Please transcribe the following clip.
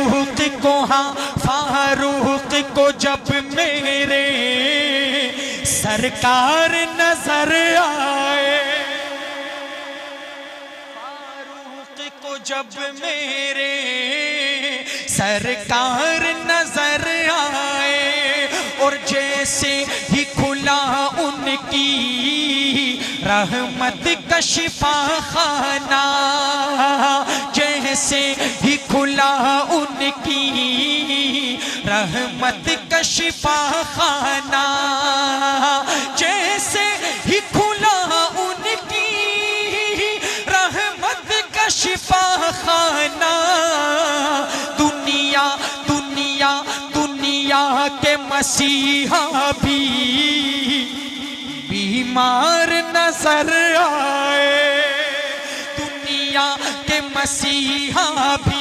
فاروق کو، ہاں فاروق کو جب میرے سرکار نظر آئے، فاروق کو جب میرے سرکار نظر آئے، اور جیسے ہی کھلا ان کی رحمت کا شفا خانہ، جیسے ہی کھلا ان کی رحمت کا شفا خانہ، جیسے ہی کھلا ان کی رحمت کا شفا خانہ، دنیا دنیا دنیا کے مسیحا بھی بیمار نظر آئے، دنیا کے مسیحا بھی